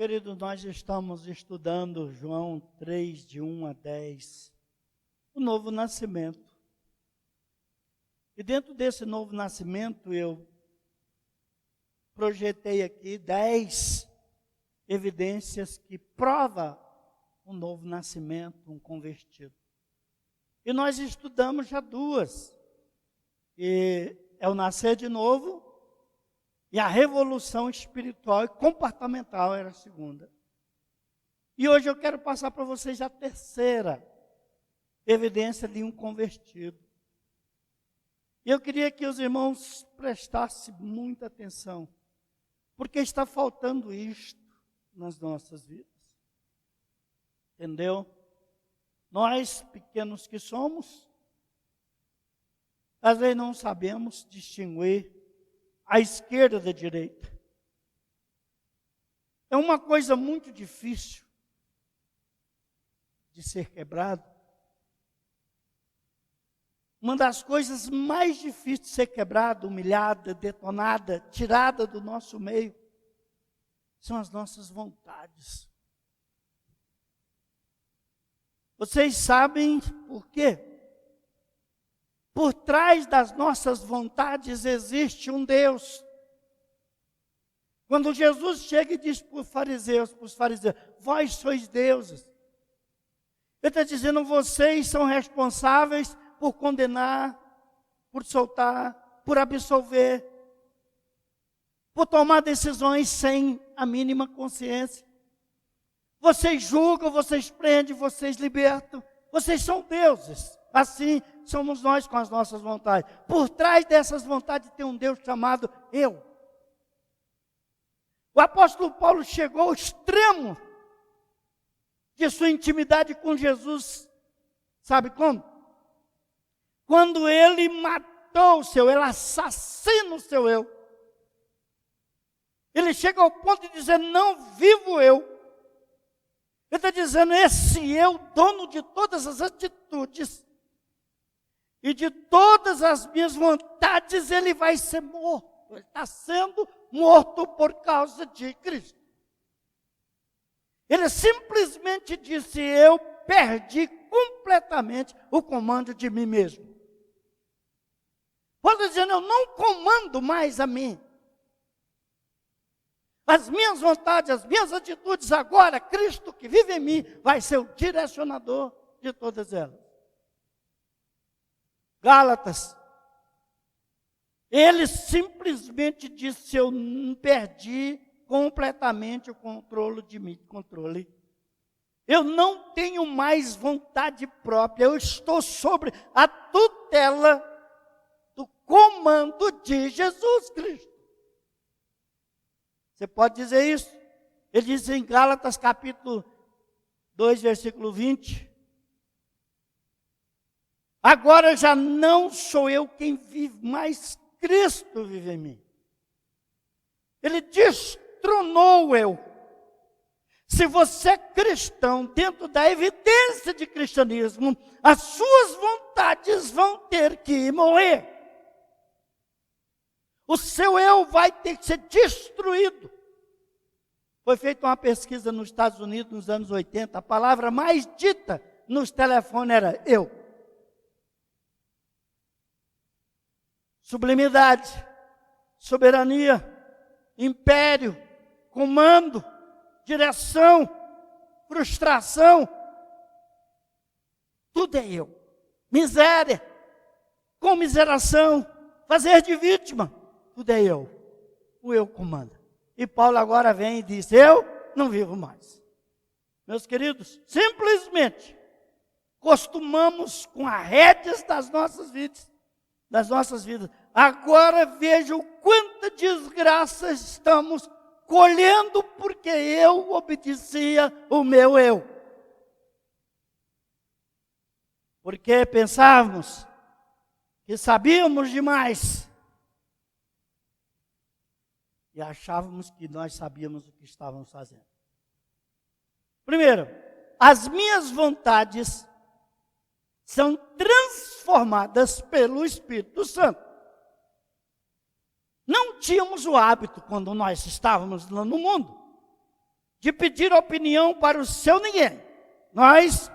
Querido, nós estamos estudando João 3, de 1 a 10, o novo nascimento. E dentro desse novo nascimento, eu projetei aqui 10 evidências que provam um novo nascimento, um convertido. E nós estudamos já 2, que é o nascer de novo e a revolução espiritual e comportamental era a 2ª. E hoje eu quero passar para vocês a 3ª evidência de um convertido. E eu queria que os irmãos prestassem muita atenção, porque está faltando isto nas nossas vidas. Entendeu? Nós, pequenos que somos, às vezes não sabemos distinguir a esquerda da direita. É uma coisa muito difícil de ser quebrado. Uma das coisas mais difíceis de ser quebrada, humilhada, detonada, tirada do nosso meio, são as nossas vontades. Vocês sabem por quê? Por trás das nossas vontades existe um Deus. Quando Jesus chega e diz para os fariseus, vós sois deuses. Ele está dizendo, vocês são responsáveis por condenar, por soltar, por absolver, por tomar decisões sem a mínima consciência. Vocês julgam, vocês prendem, vocês libertam. Vocês são deuses. Assim somos nós com as nossas vontades. Por trás dessas vontades tem um Deus chamado eu. O apóstolo Paulo chegou ao extremo de sua intimidade com Jesus. Sabe como? Quando ele matou o seu, ele assassina o seu eu. Ele chega ao ponto de dizer, não vivo eu. Ele está dizendo, esse eu, dono de todas as atitudes e de todas as minhas vontades, ele vai ser morto. Ele está sendo morto por causa de Cristo. Ele simplesmente disse, eu perdi completamente o comando de mim mesmo. Paulo está dizendo, eu não comando mais a mim. As minhas vontades, as minhas atitudes, agora Cristo que vive em mim vai ser o direcionador de todas elas. Gálatas, ele simplesmente disse, eu perdi completamente o controle de mim, Eu não tenho mais vontade própria, eu estou sobre a tutela do comando de Jesus Cristo. Você pode dizer isso? Ele diz em Gálatas capítulo 2, versículo 20. Agora já não sou eu quem vive, mas Cristo vive em mim. Ele destronou o eu. Se você é cristão, dentro da evidência de cristianismo, as suas vontades vão ter que morrer. O seu eu vai ter que ser destruído. Foi feita uma pesquisa nos Estados Unidos nos anos 80. A palavra mais dita nos telefones era eu. Sublimidade, soberania, império, comando, direção, frustração. Tudo é eu. Miséria, comiseração, fazer de vítima. Tudo é eu. O eu comanda. E Paulo agora vem e diz, eu não vivo mais. Meus queridos, simplesmente costumamos com as rédeas das nossas vidas. Agora veja o quanta desgraça estamos colhendo porque eu obedecia o meu eu. Porque pensávamos que sabíamos demais. E achávamos que nós sabíamos o que estávamos fazendo. Primeiro, as minhas vontades são transformadas pelo Espírito Santo. Não tínhamos o hábito, quando nós estávamos lá no mundo, de pedir opinião para o seu ninguém. Nós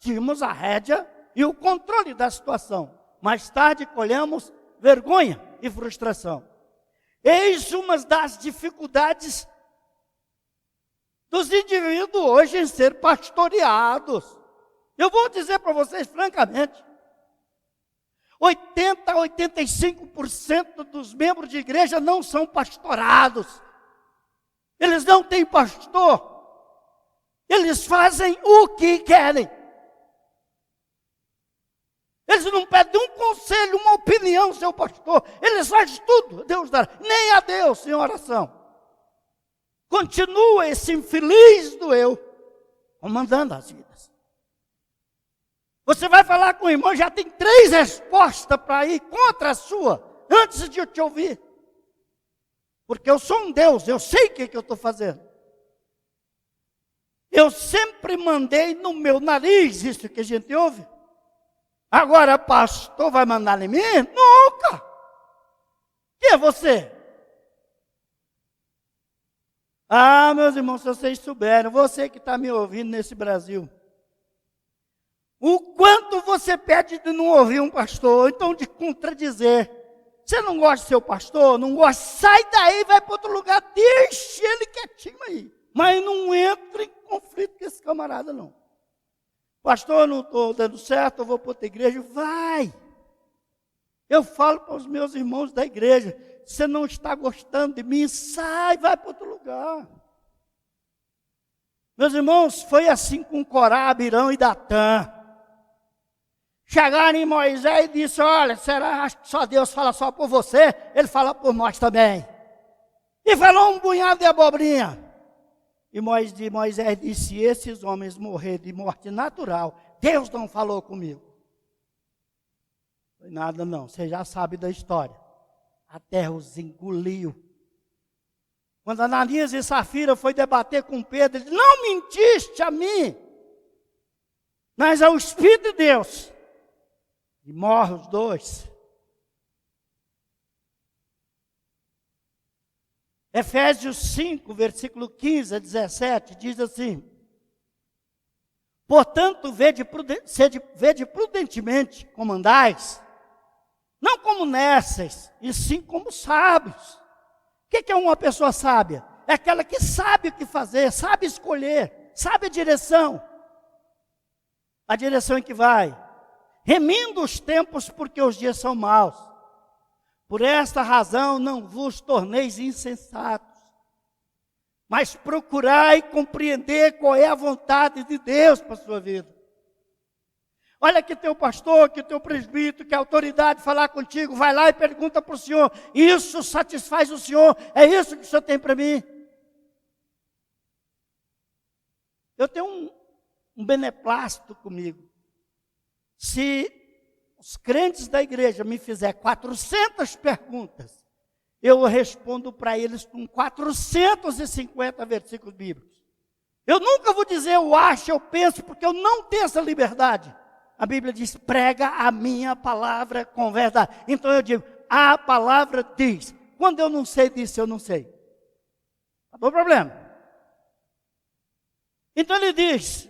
tínhamos a rédea e o controle da situação. Mais tarde colhemos vergonha e frustração. Eis uma das dificuldades dos indivíduos hoje em ser pastoreados. Eu vou dizer para vocês francamente, 80% a 85% dos membros de igreja não são pastorados. Eles não têm pastor. Eles fazem o que querem. Eles não pedem um conselho, uma opinião, seu pastor. Eles fazem tudo, Deus dará. Nem a Deus em oração. Continua esse infeliz do eu, comandando as vidas. Você vai falar com o irmão, já tem 3 respostas para ir contra a sua, antes de eu te ouvir. Porque eu sou um Deus, eu sei o que eu estou fazendo. Eu sempre mandei no meu nariz, isso que a gente ouve. Agora, pastor vai mandar em mim? Nunca! Quem é você? Ah, meus irmãos, se vocês souberam, você que está me ouvindo nesse Brasil, o quanto você pede de não ouvir um pastor, então de contradizer. Você não gosta de seu pastor, não gosta, sai daí, vai para outro lugar, deixa ele quietinho aí. Mas não entra em conflito com esse camarada, não. Pastor, eu não estou dando certo, eu vou para outra igreja. Vai! Eu falo para os meus irmãos da igreja, você não está gostando de mim, sai, vai para outro lugar. Meus irmãos, foi assim com Corá, Abirão e Datã. Chegaram em Moisés e disse, olha, será que só Deus fala só por você? Ele fala por nós também. E falou um punhado de abobrinha. E Moisés disse, se esses homens morrerem de morte natural, Deus não falou comigo. Não foi nada não, você já sabe da história. A terra os engoliu. Quando Ananias e Safira foi debater com Pedro, ele disse, não mentiste a mim, mas ao Espírito de Deus. E morrem os dois. Efésios 5, versículo 15 a 17, diz assim, portanto, vede prudentemente como andais, não como nécios, e sim como sábios. O que é uma pessoa sábia? É aquela que sabe o que fazer, sabe escolher, sabe a direção em que vai. Remindo os tempos, porque os dias são maus. Por esta razão não vos torneis insensatos, mas procurai compreender qual é a vontade de Deus para a sua vida. Olha que teu pastor, que teu presbítero, que a autoridade falar contigo, vai lá e pergunta para o Senhor, isso satisfaz o Senhor? É isso que o Senhor tem para mim? Eu tenho um beneplácito comigo. Se os crentes da igreja me fizer 400 perguntas, eu respondo para eles com 450 versículos bíblicos. Eu nunca vou dizer eu acho, eu penso, porque eu não tenho essa liberdade. A Bíblia diz, prega a minha palavra com verdade. Então eu digo, a palavra diz. Quando eu não sei disso, eu não sei. Acabou o problema. Então ele diz,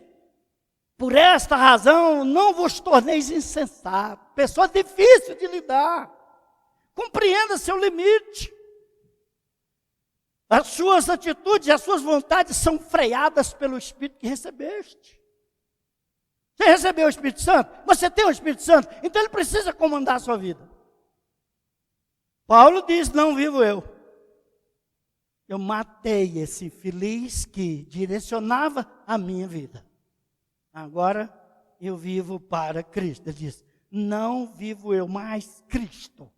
por esta razão não vos torneis insensatos. Pessoa difícil de lidar. Compreenda seu limite. As suas atitudes, as suas vontades são freadas pelo Espírito que recebeste. Você recebeu o Espírito Santo? Você tem o Espírito Santo? Então ele precisa comandar a sua vida. Paulo diz, não vivo eu. Eu matei esse infeliz que direcionava a minha vida. Agora eu vivo para Cristo. Ele diz, não vivo eu, mas Cristo.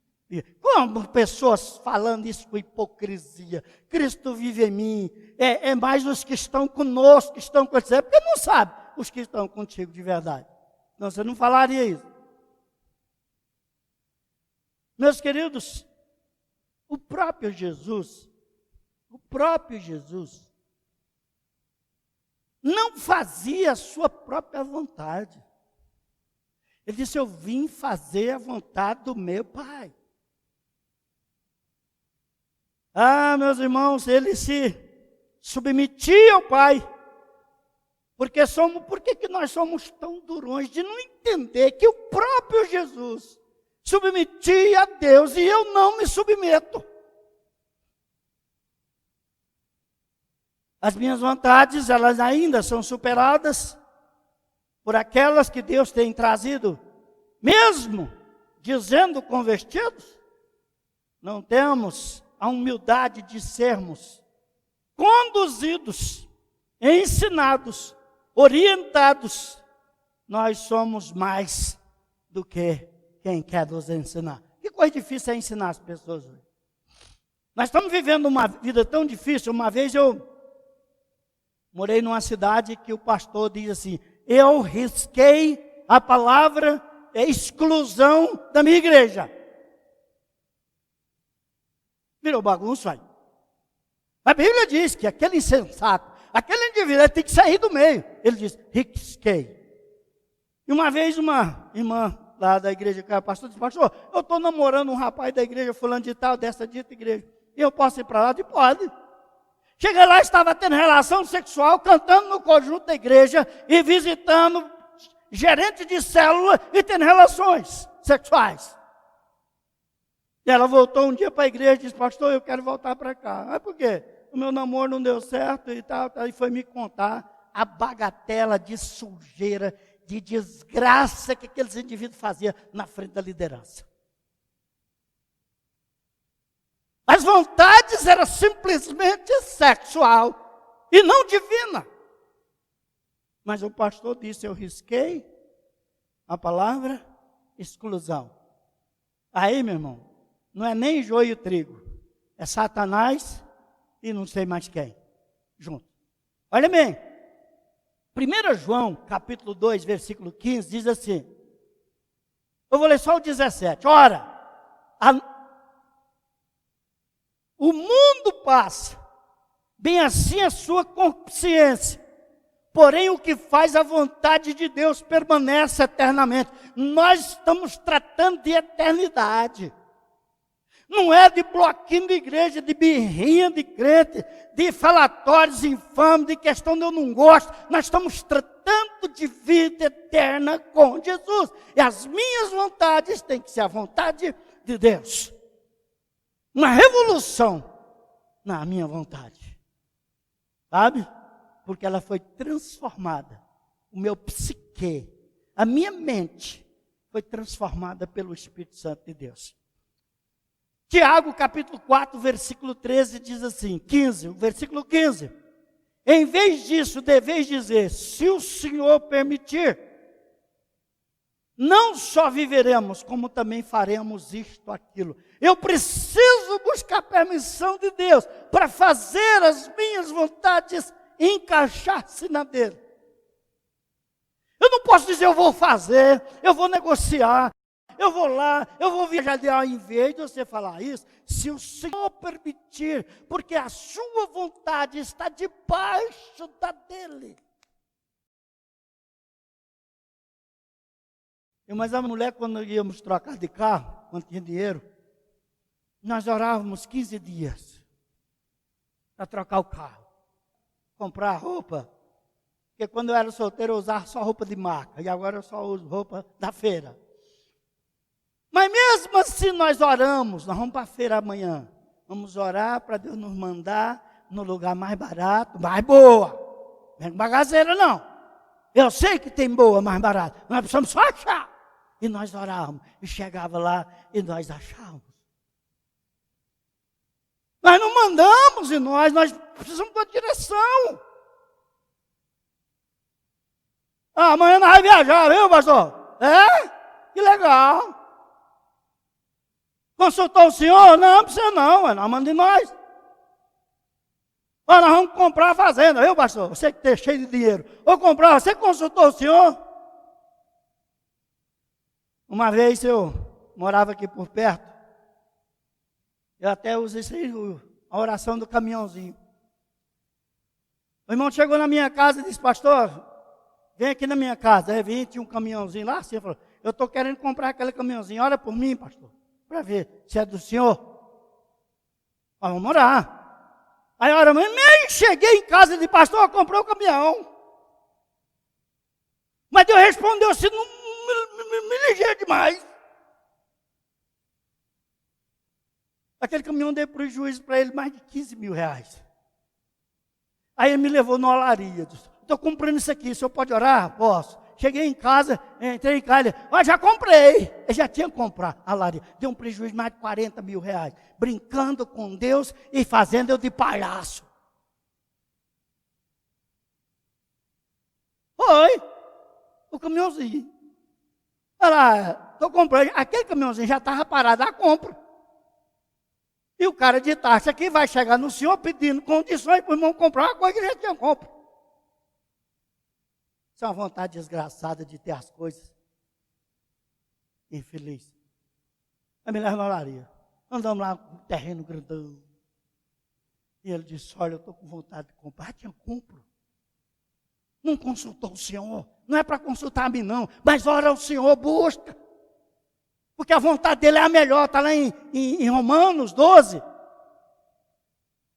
Como pessoas falando isso com hipocrisia. Cristo vive em mim. É mais os que estão conosco, que estão com você. Porque não sabe os que estão contigo de verdade. Não, você não falaria isso. Meus queridos, o próprio Jesus não fazia a sua própria vontade. Ele disse, eu vim fazer a vontade do meu Pai. Ah, meus irmãos, ele se submetia ao Pai. Por que que nós somos tão durões de não entender que o próprio Jesus submetia a Deus e eu não me submeto? As minhas vontades, elas ainda são superadas por aquelas que Deus tem trazido, mesmo dizendo convertidos. Não temos a humildade de sermos conduzidos, ensinados, orientados. Nós somos mais do que quem quer nos ensinar. Que coisa difícil é ensinar as pessoas hoje. Nós estamos vivendo uma vida tão difícil. Uma vez eu morei numa cidade que o pastor diz assim: eu risquei a palavra exclusão da minha igreja. Virou bagunça aí. A Bíblia diz que aquele insensato, aquele indivíduo tem que sair do meio. Ele diz, risquei. E uma vez uma irmã lá da igreja, que era pastor, disse: pastor, eu estou namorando um rapaz da igreja fulano de tal, dessa dita igreja. E eu posso ir para lá? Disse, pode. Cheguei lá, estava tendo relação sexual, cantando no conjunto da igreja e visitando gerente de célula e tendo relações sexuais. E ela voltou um dia para a igreja e disse: pastor, eu quero voltar para cá. Mas por quê? O meu namoro não deu certo e tal. E foi me contar a bagatela de sujeira, de desgraça que aqueles indivíduos faziam na frente da liderança. As vontades eram simplesmente sexual e não divina. Mas o pastor disse: eu risquei a palavra exclusão. Aí, meu irmão, não é nem joio e trigo, é Satanás e não sei mais quem, junto. Olha bem, 1 João, capítulo 2, versículo 15, diz assim, eu vou ler só o 17, ora, o mundo passa, bem assim a sua consciência, porém o que faz a vontade de Deus permanece eternamente. Nós estamos tratando de eternidade. Não é de bloquinho de igreja, de birrinha de crente, de falatórios infames, de questão de eu não gosto. Nós estamos tratando de vida eterna com Jesus. E as minhas vontades têm que ser a vontade de Deus. Uma revolução na minha vontade. Sabe? Porque ela foi transformada. O meu psique, a minha mente foi transformada pelo Espírito Santo de Deus. Tiago, capítulo 4, versículo 13, diz assim, 15, o versículo 15. Em vez disso, deveis dizer, se o Senhor permitir, não só viveremos, como também faremos isto, aquilo. Eu preciso buscar permissão de Deus para fazer as minhas vontades encaixar-se na dele. Eu não posso dizer, eu vou fazer, eu vou negociar, eu vou lá, eu vou viajar. Ao invés de você falar isso, se o Senhor permitir, porque a sua vontade está debaixo da dele. Mas a mulher, quando íamos trocar de carro, quando tinha dinheiro, nós orávamos 15 dias para trocar o carro, comprar roupa. Porque quando eu era solteiro eu usava só roupa de marca, e agora eu só uso roupa da feira. Mas mesmo assim nós oramos, nós vamos para a feira amanhã. Vamos orar para Deus nos mandar no lugar mais barato, mais boa. Não é bagaceira não. Eu sei que tem boa, mais barata. Nós precisamos só achar. E nós orávamos. E chegava lá e nós achávamos. Nós não mandamos em nós precisamos da direção. Amanhã nós vamos viajar, viu, pastor? É? Que legal. Consultou o senhor? Não precisa não, nós manda de nós. Nós vamos comprar a fazenda, viu, pastor? Você que está cheio de dinheiro. Vou comprar, você consultou o senhor? Uma vez eu morava aqui por perto. Eu até usei isso aí, a oração do caminhãozinho. O irmão chegou na minha casa e disse, pastor, vem aqui na minha casa. Aí vim, tinha um caminhãozinho lá, assim, falou, eu estou querendo comprar aquele caminhãozinho, ora por mim, pastor, para ver se é do senhor. Nós vamos orar. Aí a hora, nem cheguei em casa de pastor, comprou o caminhão. Mas Deus respondeu assim, não me ligeiro demais. Aquele caminhão deu prejuízo para ele mais de 15 mil reais. Aí ele me levou na olaria. Estou comprando isso aqui, o senhor pode orar? Posso. Cheguei em casa, entrei em casa, já comprei. Eu já tinha comprado a olaria. Deu um prejuízo de mais de 40 mil reais. Brincando com Deus e fazendo eu de palhaço. Foi. O caminhãozinho. Olha lá, estou comprando. Aquele caminhãozinho já estava parado a compra. E o cara de taxa aqui vai chegar no senhor pedindo condições para o irmão comprar uma coisa que já tinha compra. Isso é uma vontade desgraçada de ter as coisas. Infeliz. Aí me leva na olaria. Andamos lá com um terreno grandão. E ele disse, olha, eu estou com vontade de comprar. Já tinha compro. Não consultou o senhor. Não é para consultar a mim não. Mas ora o senhor, busca. Porque a vontade dele é a melhor, está lá em Romanos 12.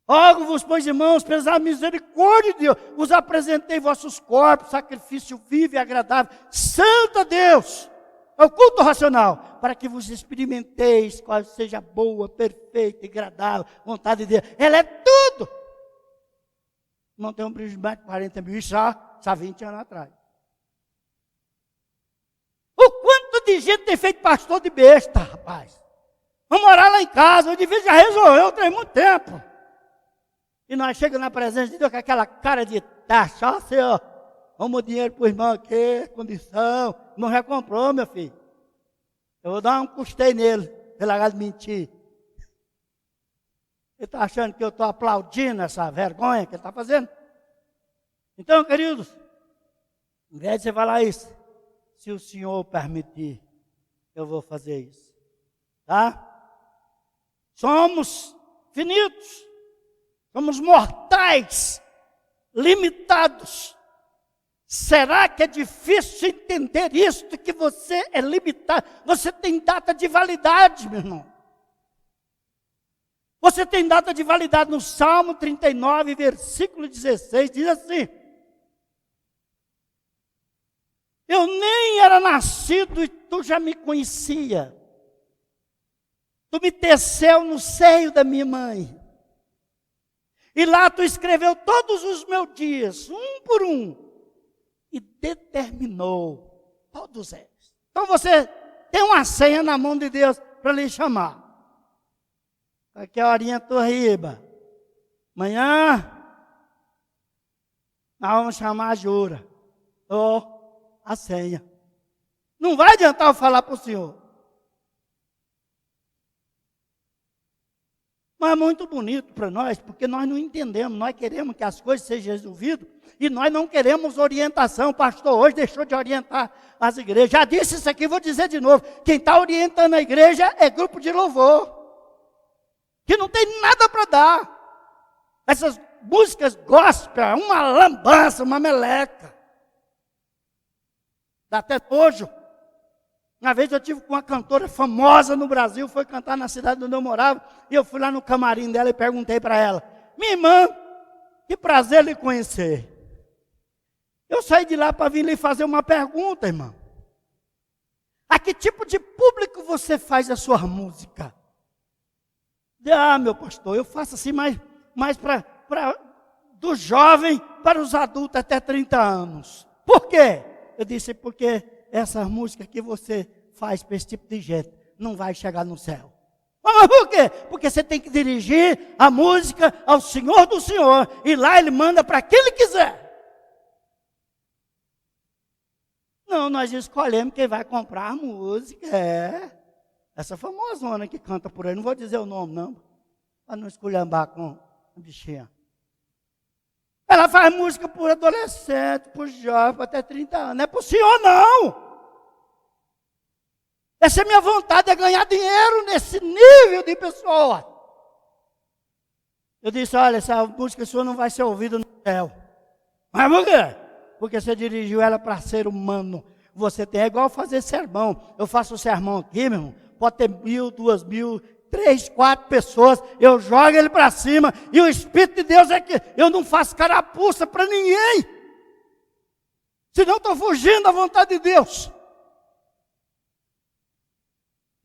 Rogo-vos, pois, irmãos, pela misericórdia de Deus, vos apresentei vossos corpos, sacrifício vivo e agradável, santo a Deus, é o culto racional, para que vos experimenteis qual seja a boa, perfeita e agradável vontade de Deus. Ela é tudo. Não tem um prejuízo de mais de 40 mil, isso já 20 anos atrás. O quanto de gente tem feito pastor de besta, rapaz. Vamos morar lá em casa, o difícil já resolveu, tem muito tempo. E nós chegamos na presença de Deus com aquela cara de taxa, ó Senhor, vamos o dinheiro para o irmão aqui, condição. O irmão já comprou, meu filho. Eu vou dar um custeio nele, pela gás de mentir. Ele está achando que eu estou aplaudindo essa vergonha que ele está fazendo? Então, queridos, em vez de você falar isso, se o Senhor permitir, eu vou fazer isso. Tá? Somos finitos. Somos mortais. Limitados. Será que é difícil entender isto, que você é limitado? Você tem data de validade, meu irmão. Você tem data de validade no Salmo 39, versículo 16, diz assim: eu nem era nascido e tu já me conhecia. Tu me teceu no seio da minha mãe. E lá tu escreveu todos os meus dias, um por um. E determinou todos eles. Então você tem uma senha na mão de Deus para lhe chamar. Aqui a horinha torriba. Amanhã nós vamos chamar a Jura. Ou a senha. Não vai adiantar eu falar para o senhor. Mas é muito bonito para nós, porque nós não entendemos, nós queremos que as coisas sejam resolvidas, e nós não queremos orientação. O pastor hoje deixou de orientar as igrejas. Já disse isso aqui, vou dizer de novo. Quem está orientando a igreja é grupo de louvor, que não tem nada para dar. Essas músicas gospel, uma lambança, uma meleca. Dá até nojo. Uma vez eu tive com uma cantora famosa no Brasil, foi cantar na cidade onde eu morava, e eu fui lá no camarim dela e perguntei para ela: minha irmã, que prazer lhe conhecer. Eu saí de lá para vir lhe fazer uma pergunta, irmã. A que tipo de público você faz a sua música? Ah, meu pastor, eu faço assim mais para do jovem para os adultos até 30 anos. Por quê? Eu disse, porque essa música que você faz para esse tipo de gente não vai chegar no céu. Mas por quê? Porque você tem que dirigir a música ao Senhor do Senhor. E lá Ele manda para quem Ele quiser. Não, nós escolhemos quem vai comprar a música. Essa famosona que canta por aí. Não vou dizer o nome, não. Para não esculhambar com a bichinha. Ela faz música por adolescente, por jovem, até 30 anos. Não é para o senhor, não. Essa é a minha vontade, é ganhar dinheiro nesse nível de pessoa. Eu disse, olha, essa música sua não vai ser ouvida no céu. Mas por quê? Porque você dirigiu ela para ser humano. Você tem, é igual fazer sermão. Eu faço sermão aqui, meu irmão. Pode ter 1.000, 2.000, 3, 4 pessoas, eu jogo ele para cima, e o Espírito de Deus é que eu não faço carapuça para ninguém, senão estou fugindo da vontade de Deus.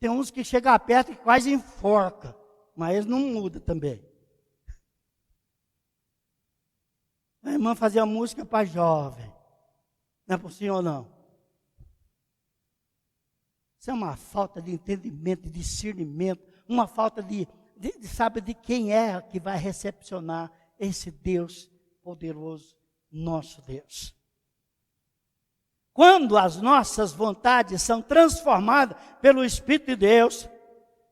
Tem uns que chegam perto e quase enforca, mas eles não mudam também. A irmã fazia música para jovem, não é para o senhor não. Isso é uma falta de entendimento, de discernimento, uma falta sabe de quem é que vai recepcionar esse Deus poderoso, nosso Deus. Quando as nossas vontades são transformadas pelo Espírito de Deus,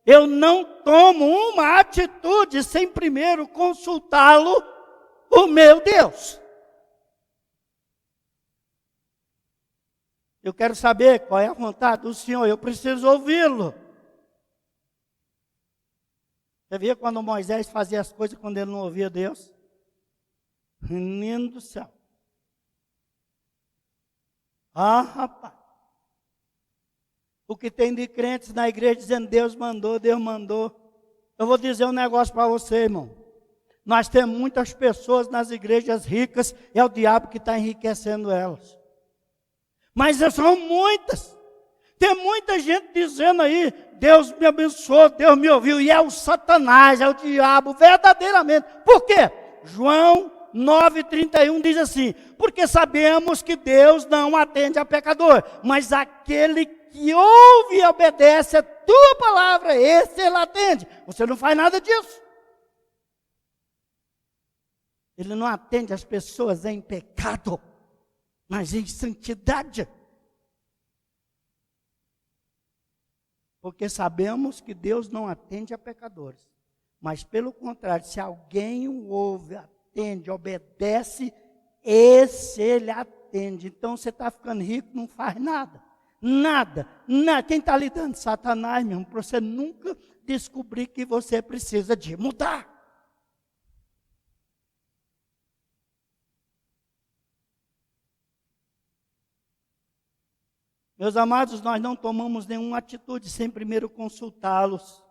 eu não tomo uma atitude sem primeiro consultá-lo, o meu Deus. Eu quero saber qual é a vontade do Senhor, eu preciso ouvi-lo. Você via quando Moisés fazia as coisas quando ele não ouvia Deus? Menino do céu. Ah, rapaz. O que tem de crentes na igreja dizendo Deus mandou, Deus mandou. Eu vou dizer um negócio para você, irmão. Nós temos muitas pessoas nas igrejas ricas, é o diabo que está enriquecendo elas. Mas são muitas. Tem muita gente dizendo aí, Deus me abençoou, Deus me ouviu. E é o Satanás, é o diabo, verdadeiramente. Por quê? João 9,31 diz assim, porque sabemos que Deus não atende a pecador, mas aquele que ouve e obedece a tua palavra, esse ele atende. Você não faz nada disso. Ele não atende as pessoas em pecado, mas em santidade. Porque sabemos que Deus não atende a pecadores. Mas pelo contrário, se alguém o ouve, atende, obedece, esse ele atende. Então você está ficando rico, não faz nada. Nada. Quem está lhe dando? Satanás mesmo, para você nunca descobrir que você precisa de mudar. Meus amados, nós não tomamos nenhuma atitude sem primeiro consultá-los.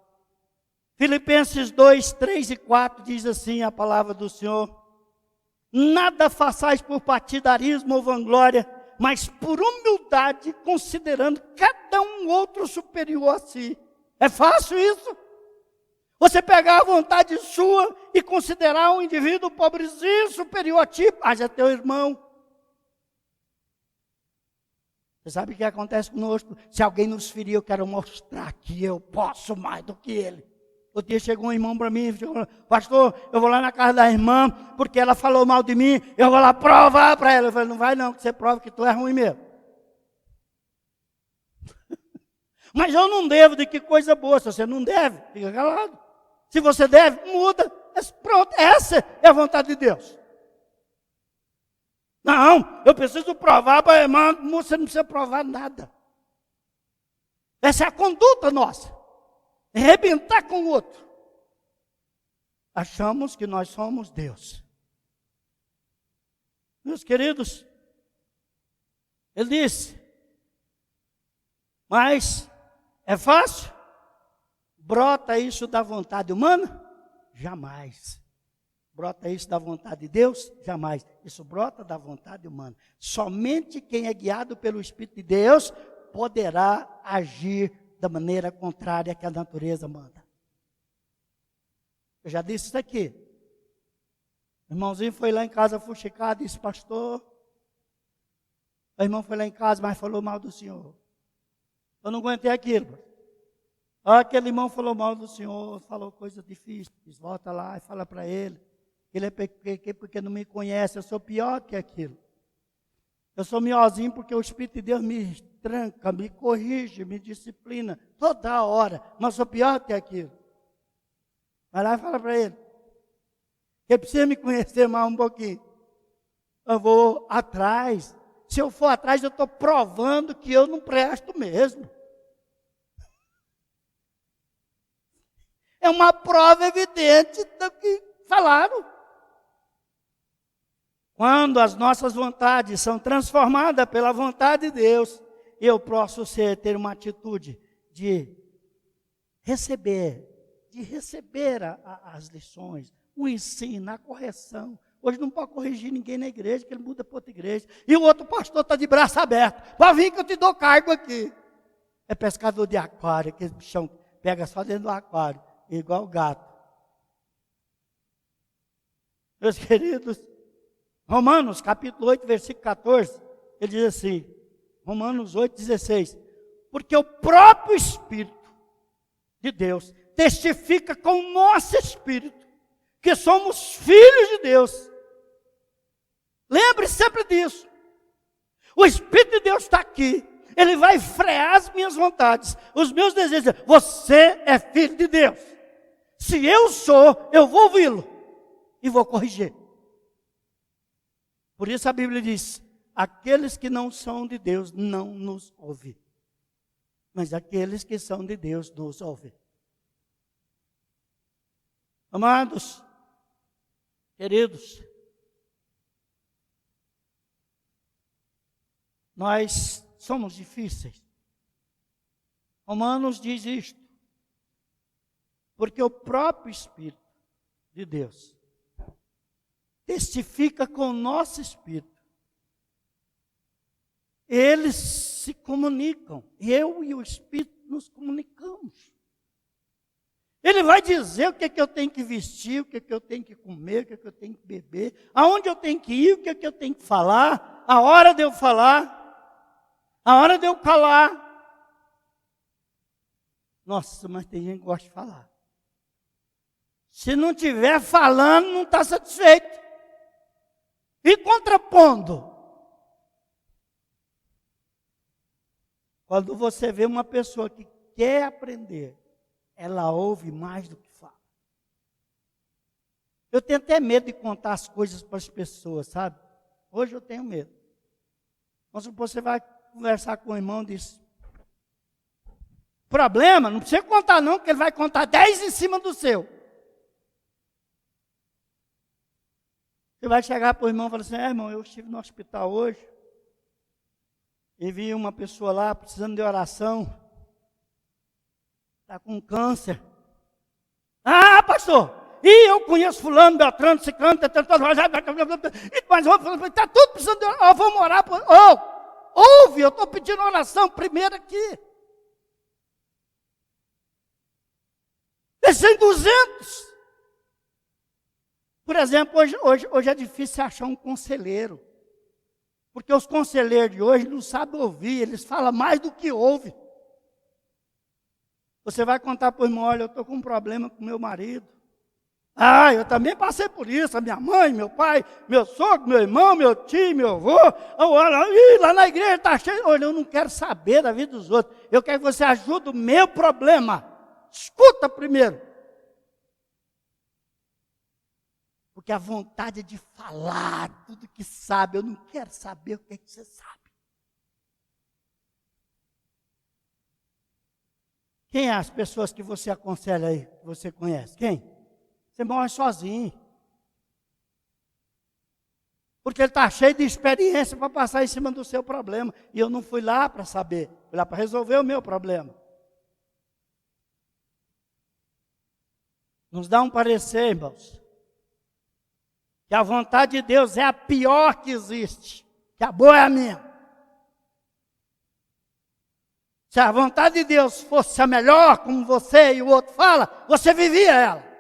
Filipenses 2, 3 e 4 diz assim a palavra do Senhor. Nada façais por partidarismo ou vanglória, mas por humildade, considerando cada um outro superior a si. É fácil isso? Você pegar a vontade sua e considerar um indivíduo pobrezinho superior a ti, haja teu irmão. Você sabe o que acontece conosco? Se alguém nos ferir, eu quero mostrar que eu posso mais do que ele. Outro dia chegou um irmão para mim e falou, pastor, eu vou lá na casa da irmã, porque ela falou mal de mim, eu vou lá provar para ela. Eu falei, não vai não, que você prova que tu é ruim mesmo. Mas eu não devo, de que coisa boa. Se você não deve, fica calado. Se você deve, muda. Pronto, essa é a vontade de Deus. Não, eu preciso provar para a irmã, você não precisa provar nada. Essa é a conduta nossa. Arrebentar com o outro. Achamos que nós somos Deus. Meus queridos, ele disse, mas é fácil? Brota isso da vontade humana? Jamais. Brota isso da vontade de Deus? Jamais. Isso brota da vontade humana. Somente quem é guiado pelo Espírito de Deus poderá agir da maneira contrária que a natureza manda. Eu já disse isso aqui. O irmãozinho foi lá em casa fuxicado e disse, pastor, o irmão foi lá em casa, mas falou mal do senhor. Eu não aguentei aquilo. Aquele irmão falou mal do senhor, falou coisa difícil. Diz, volta lá e fala para ele. Ele é porque não me conhece, eu sou pior que aquilo. Eu sou melhorzinho porque o Espírito de Deus me tranca, me corrige, me disciplina, toda hora. Mas eu sou pior que aquilo. Vai lá e fala para ele. Ele precisa me conhecer mais um pouquinho. Eu vou atrás. Se eu for atrás, eu estou provando que eu não presto mesmo. É uma prova evidente do que falaram. Quando as nossas vontades são transformadas pela vontade de Deus, eu posso ter uma atitude de receber de receber as lições, o ensino, a correção. Hoje não pode corrigir ninguém na igreja, que ele muda para outra igreja. E o outro pastor está de braço aberto. Pode vir que eu te dou cargo aqui. É pescador de aquário, aquele bichão pega só dentro do aquário, igual o gato. Meus queridos, Romanos capítulo 8, versículo 14, ele diz assim, Romanos 8, 16, porque o próprio Espírito de Deus testifica com o nosso Espírito que somos filhos de Deus. Lembre-se sempre disso. O Espírito de Deus está aqui. Ele vai frear as minhas vontades, os meus desejos. Você é filho de Deus. Se eu sou, eu vou ouvi-lo e vou corrigir. Por isso a Bíblia diz, aqueles que não são de Deus não nos ouvem. Mas aqueles que são de Deus nos ouvem. Amados, queridos, nós somos difíceis. Romanos diz isto, porque o próprio Espírito de Deus testifica com o nosso Espírito. Eles se comunicam, eu e o Espírito nos comunicamos. Ele vai dizer o que é que eu tenho que vestir, o que é que eu tenho que comer, o que é que eu tenho que beber, aonde eu tenho que ir, o que é que eu tenho que falar, a hora de eu falar, a hora de eu calar. Nossa, mas tem gente que gosta de falar. Se não estiver falando, não está satisfeito. E contrapondo. Quando você vê uma pessoa que quer aprender, ela ouve mais do que fala. Eu tenho até medo de contar as coisas para as pessoas, sabe? Hoje eu tenho medo. Mas você vai conversar com o irmão e diz, problema, não precisa contar não, que ele vai contar 10 em cima do seu. Você vai chegar para o irmão e falar assim, irmão, eu estive no hospital hoje, e vi uma pessoa lá precisando de oração, está com câncer. Ah, pastor, e eu conheço fulano, Beltrano, Ciclano, mas está tudo precisando de oração, vamos orar. Ouve, eu estou pedindo oração primeiro aqui. Descem 200. Por exemplo, hoje é difícil achar um conselheiro. Porque os conselheiros de hoje não sabem ouvir, eles falam mais do que ouvem. Você vai contar para o irmão, olha, eu estou com um problema com meu marido. Ah, eu também passei por isso, a minha mãe, meu pai, meu sogro, meu irmão, meu tio, meu avô. Lá na igreja está cheio. Olha, eu não quero saber da vida dos outros. Eu quero que você ajude o meu problema. Escuta primeiro. Porque a vontade de falar tudo que sabe, eu não quero saber o que é que você sabe. Quem é as pessoas que você aconselha aí, que você conhece? Quem? Você morre sozinho. Porque ele está cheio de experiência para passar em cima do seu problema. E eu não fui lá para saber, fui lá para resolver o meu problema. Nos dá um parecer, irmãos, que a vontade de Deus é a pior que existe, que a boa é a minha. Se a vontade de Deus fosse a melhor, como você e o outro fala, você vivia ela.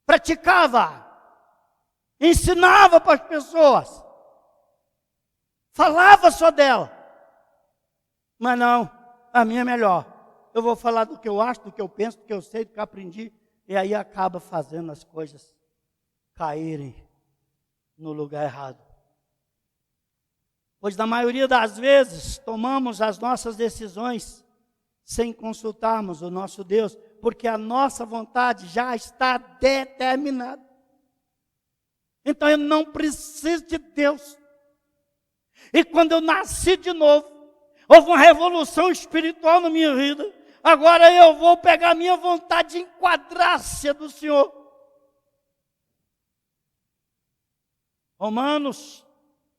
Praticava, ensinava para as pessoas, falava só dela. Mas não, a minha é melhor. Eu vou falar do que eu acho, do que eu penso, do que eu sei, do que eu aprendi, e aí acaba fazendo as coisas caírem no lugar errado. Pois na maioria das vezes tomamos as nossas decisões sem consultarmos o nosso Deus, porque a nossa vontade já está determinada. Então eu não preciso de Deus. E quando eu nasci de novo, houve uma revolução espiritual na minha vida. Agora eu vou pegar a minha vontade e enquadrar-se do Senhor. Romanos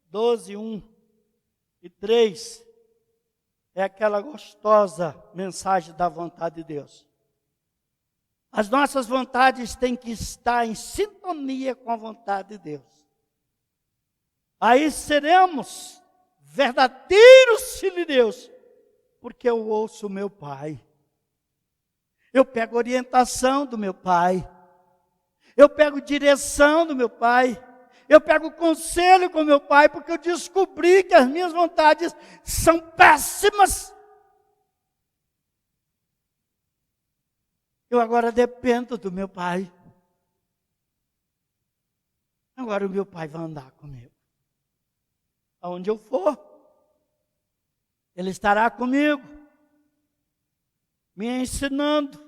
12, 1 e 3 é aquela gostosa mensagem da vontade de Deus. As nossas vontades têm que estar em sintonia com a vontade de Deus. Aí seremos verdadeiros filhos de Deus, porque eu ouço o meu Pai. Eu pego orientação do meu Pai. Eu pego direção do meu Pai. Eu pego conselho com meu Pai, porque eu descobri que as minhas vontades são péssimas. Eu agora dependo do meu Pai. Agora o meu Pai vai andar comigo. Aonde eu for, Ele estará comigo, me ensinando.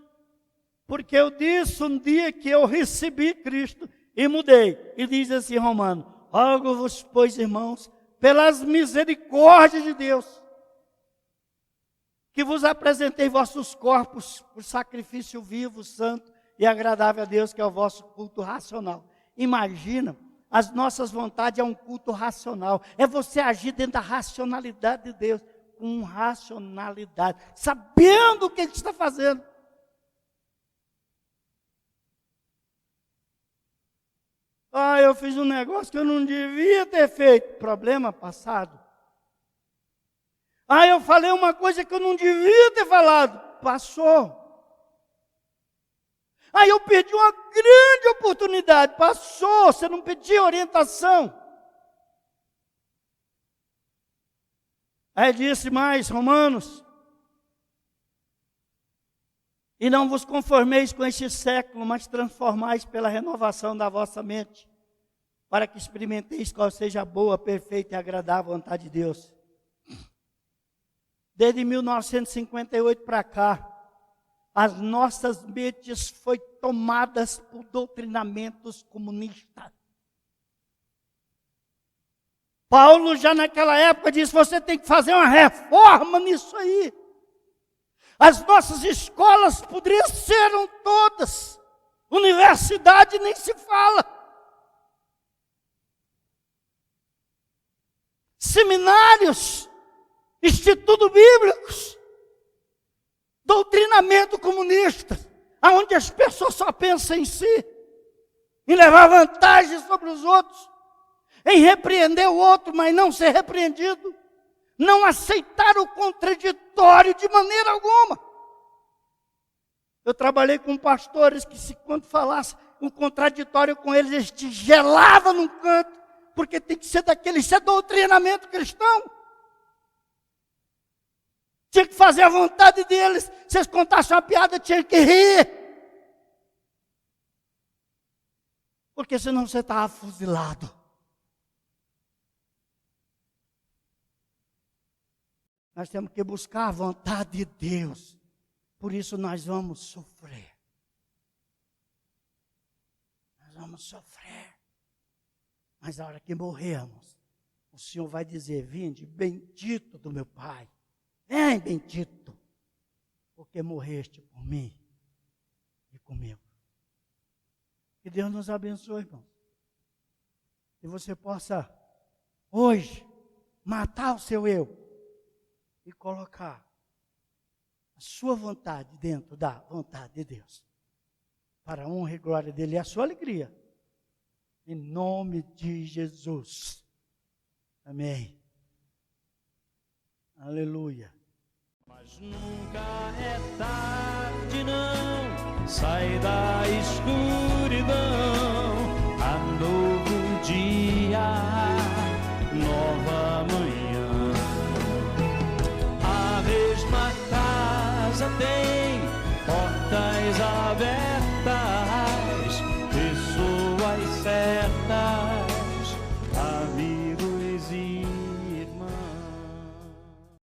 Porque eu disse um dia que eu recebi Cristo e mudei. E diz assim, Romano: rogo-vos, pois, irmãos, pelas misericórdias de Deus, que vos apresentei vossos corpos por sacrifício vivo, santo e agradável a Deus, que é o vosso culto racional. Imagina, as nossas vontades é um culto racional. É você agir dentro da racionalidade de Deus, com racionalidade, sabendo o que Ele está fazendo. Eu fiz um negócio que eu não devia ter feito. Problema passado. Eu falei uma coisa que eu não devia ter falado. Passou. Eu perdi uma grande oportunidade. Passou. Você não pediu orientação. Aí disse mais, Romanos: e não vos conformeis com este século, mas transformais pela renovação da vossa mente, para que experimenteis qual seja a boa, perfeita e agradável vontade de Deus. Desde 1958 para cá, as nossas mentes foram tomadas por doutrinamentos comunistas. Paulo já naquela época disse: você tem que fazer uma reforma nisso aí. As nossas escolas poderiam ser todas, universidade nem se fala, seminários, institutos bíblicos, doutrinamento comunista, onde as pessoas só pensam em si, em levar vantagem sobre os outros, em repreender o outro, mas não ser repreendido, não aceitar o contraditório de maneira alguma. Eu trabalhei com pastores que, quando falasse um contraditório com eles, eles te gelavam num canto, porque tem que ser daquele, isso é doutrinamento cristão. Tinha que fazer a vontade deles. Se eles contassem uma piada, tinha que rir. Porque senão você estava fuzilado. Nós temos que buscar a vontade de Deus. Por isso nós vamos sofrer. Nós vamos sofrer. Mas a hora que morrermos, o Senhor vai dizer: vinde, bendito do meu Pai. Vem, bendito, porque morreste por mim e comigo. Que Deus nos abençoe, irmão. Que você possa, hoje, matar o seu eu e colocar a sua vontade dentro da vontade de Deus, para a honra e glória dele e a sua alegria. Em nome de Jesus. Amém. Aleluia. Mas nunca é tarde, não. Sai da escuridão. Há novo dia, nova manhã. A mesma casa tem portas abertas.